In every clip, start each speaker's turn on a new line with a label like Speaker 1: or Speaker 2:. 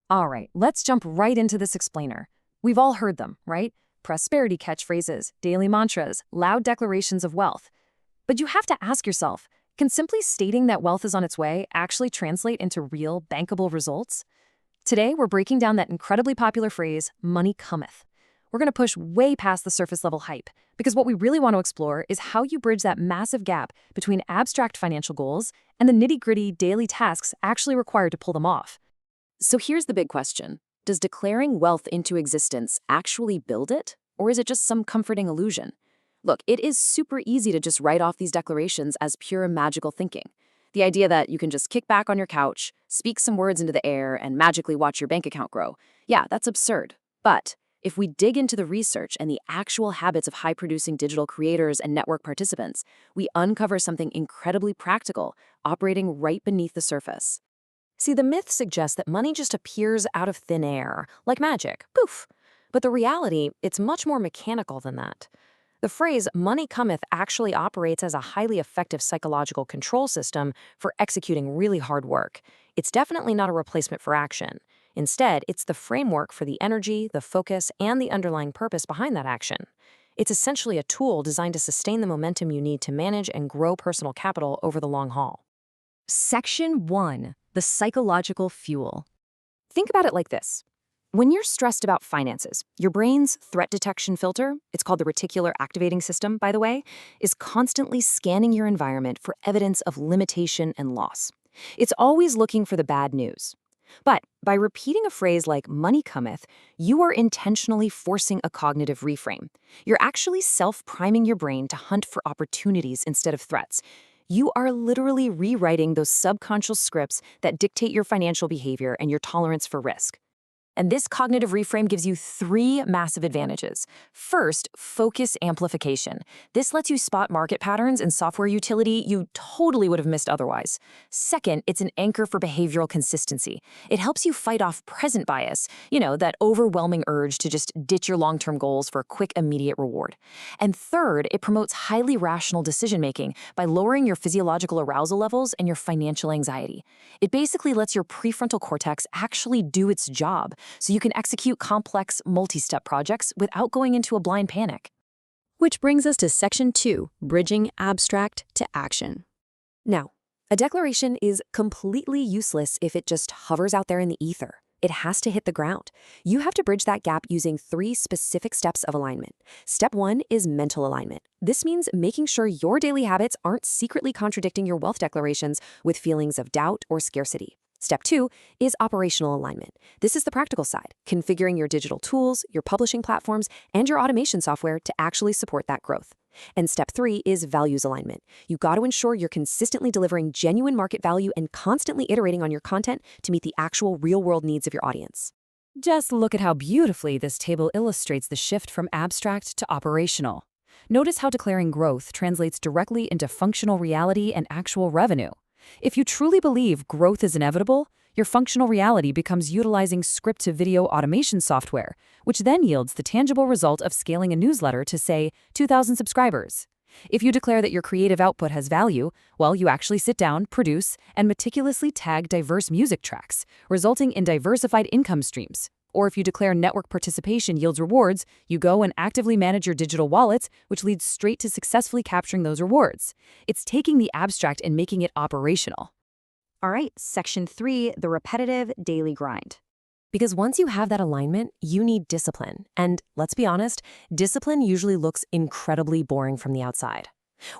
Speaker 1: All right, let's jump right into this explainer. We've all heard them, right? Prosperity catchphrases, daily mantras, loud declarations of wealth. But you have to ask yourself, can simply stating that wealth is on its way actually translate into real, bankable results? Today, we're breaking down that incredibly popular phrase, money cometh. We're going to push way past the surface level hype, because what we really want to explore is how you bridge that massive gap between abstract financial goals and the nitty-gritty daily tasks actually required to pull them off. So here's the big question. Does declaring wealth into existence actually build it? Or is it just some comforting illusion? Look, it is super easy to just write off these declarations as pure magical thinking. The idea that you can just kick back on your couch, speak some words into the air, and magically watch your bank account grow. Yeah, that's absurd. But if we dig into the research and the actual habits of high-producing digital creators and network participants, we uncover something incredibly practical, operating right beneath the surface. See, the myth suggests that money just appears out of thin air, like magic, poof. But the reality, it's much more mechanical than that. The phrase money cometh actually operates as a highly effective psychological control system for executing really hard work. It's definitely not a replacement for action. Instead, it's the framework for the energy, the focus, and the underlying purpose behind that action. It's essentially a tool designed to sustain the momentum you need to manage and grow personal capital over the long haul. Section 1. The psychological fuel. Think about it like this. When you're stressed about finances, your brain's threat detection filter, it's called the reticular activating system, by the way, is constantly scanning your environment for evidence of limitation and loss. It's always looking for the bad news. But by repeating a phrase like money cometh, you are intentionally forcing a cognitive reframe. You're actually self-priming your brain to hunt for opportunities instead of threats. You are literally rewriting those subconscious scripts that dictate your financial behavior and your tolerance for risk. And this cognitive reframe gives you 3 massive advantages. First, focus amplification. This lets you spot market patterns and software utility you totally would have missed otherwise. Second, it's an anchor for behavioral consistency. It helps you fight off present bias, that overwhelming urge to just ditch your long-term goals for a quick, immediate reward. And third, it promotes highly rational decision-making by lowering your physiological arousal levels and your financial anxiety. It basically lets your prefrontal cortex actually do its job, so you can execute complex, multi-step projects without going into a blind panic. Which brings us to Section 2, bridging abstract to action. Now, a declaration is completely useless if it just hovers out there in the ether. It has to hit the ground. You have to bridge that gap using 3 specific steps of alignment. Step 1 is mental alignment. This means making sure your daily habits aren't secretly contradicting your wealth declarations with feelings of doubt or scarcity. Step 2 is operational alignment. This is the practical side, configuring your digital tools, your publishing platforms, and your automation software to actually support that growth. And step 3 is values alignment. You got to ensure you're consistently delivering genuine market value and constantly iterating on your content to meet the actual real-world needs of your audience. Just look at how beautifully this table illustrates the shift from abstract to operational. Notice how declaring growth translates directly into functional reality and actual revenue. If you truly believe growth is inevitable, your functional reality becomes utilizing script-to-video automation software, which then yields the tangible result of scaling a newsletter to, say, 2,000 subscribers. If you declare that your creative output has value, well, you actually sit down, produce, and meticulously tag diverse music tracks, resulting in diversified income streams. Or if you declare network participation yields rewards, you go and actively manage your digital wallets, which leads straight to successfully capturing those rewards. It's taking the abstract and making it operational. All right, Section 3, the repetitive daily grind. Because once you have that alignment, you need discipline. And let's be honest, discipline usually looks incredibly boring from the outside.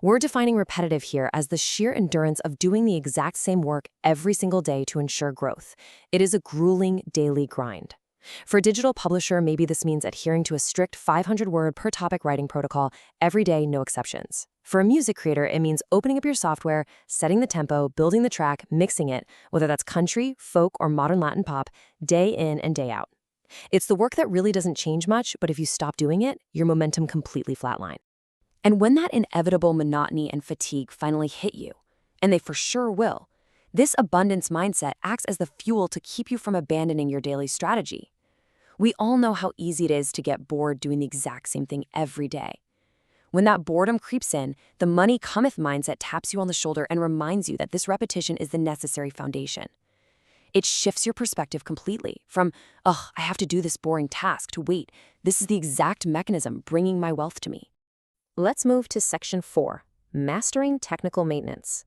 Speaker 1: We're defining repetitive here as the sheer endurance of doing the exact same work every single day to ensure growth. It is a grueling daily grind. For a digital publisher, maybe this means adhering to a strict 500-word per topic writing protocol every day, no exceptions. For a music creator, it means opening up your software, setting the tempo, building the track, mixing it, whether that's country, folk, or modern Latin pop, day in and day out. It's the work that really doesn't change much, but if you stop doing it, your momentum completely flatline. And when that inevitable monotony and fatigue finally hit you, and they for sure will, this abundance mindset acts as the fuel to keep you from abandoning your daily strategy. We all know how easy it is to get bored doing the exact same thing every day. When that boredom creeps in, the money cometh mindset taps you on the shoulder and reminds you that this repetition is the necessary foundation. It shifts your perspective completely from, ugh, I have to do this boring task, to wait, this is the exact mechanism bringing my wealth to me. Let's move to Section 4, Mastering Technical Maintenance.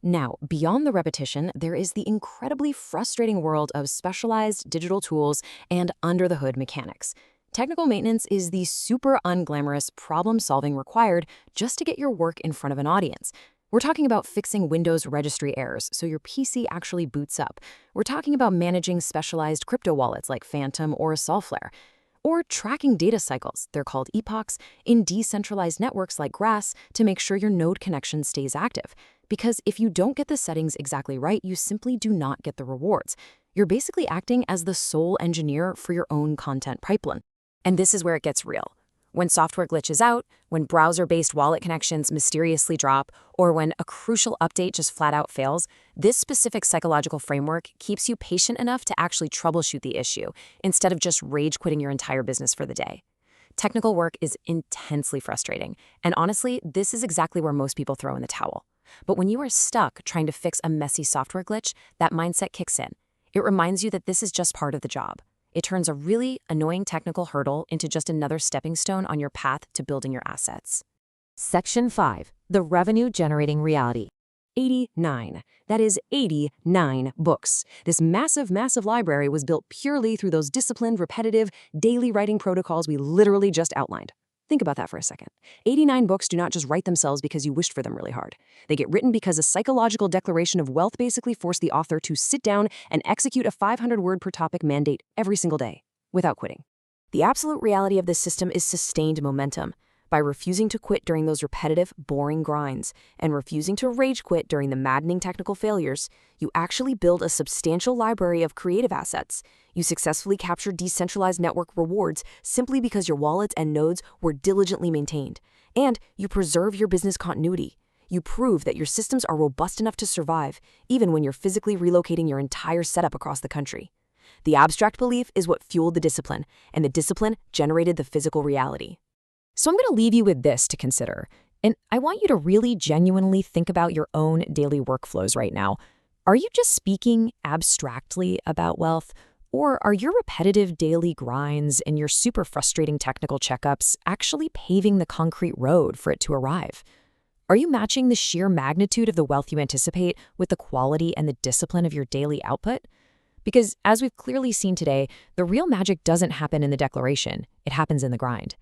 Speaker 1: Now, beyond the repetition, there is the incredibly frustrating world of specialized digital tools and under-the-hood mechanics. Technical maintenance is the super unglamorous problem-solving required just to get your work in front of an audience. We're talking about fixing Windows registry errors so your PC actually boots up. We're talking about managing specialized crypto wallets like Phantom or Solflare. Or tracking data cycles, they're called epochs, in decentralized networks like Grass to make sure your node connection stays active. Because if you don't get the settings exactly right, you simply do not get the rewards. You're basically acting as the sole engineer for your own content pipeline. And this is where it gets real. When software glitches out, when browser-based wallet connections mysteriously drop, or when a crucial update just flat out fails, this specific psychological framework keeps you patient enough to actually troubleshoot the issue, instead of just rage-quitting your entire business for the day. Technical work is intensely frustrating, and honestly, this is exactly where most people throw in the towel. But when you are stuck trying to fix a messy software glitch, that mindset kicks in. It reminds you that this is just part of the job. It turns a really annoying technical hurdle into just another stepping stone on your path to building your assets. Section 5, the revenue-generating reality. 89. That is 89 books. This massive, massive library was built purely through those disciplined, repetitive, daily writing protocols we literally just outlined. Think about that for a second. 89 books do not just write themselves because you wished for them really hard. They get written because a psychological declaration of wealth basically forced the author to sit down and execute a 500-word per topic mandate every single day, without quitting. The absolute reality of this system is sustained momentum. By refusing to quit during those repetitive, boring grinds, and refusing to rage quit during the maddening technical failures, you actually build a substantial library of creative assets. You successfully capture decentralized network rewards simply because your wallets and nodes were diligently maintained. And you preserve your business continuity. You prove that your systems are robust enough to survive, even when you're physically relocating your entire setup across the country. The abstract belief is what fueled the discipline, and the discipline generated the physical reality. So I'm going to leave you with this to consider, and I want you to really genuinely think about your own daily workflows right now. Are you just speaking abstractly about wealth, or are your repetitive daily grinds and your super frustrating technical checkups actually paving the concrete road for it to arrive? Are you matching the sheer magnitude of the wealth you anticipate with the quality and the discipline of your daily output? Because as we've clearly seen today, the real magic doesn't happen in the declaration, it happens in the grind.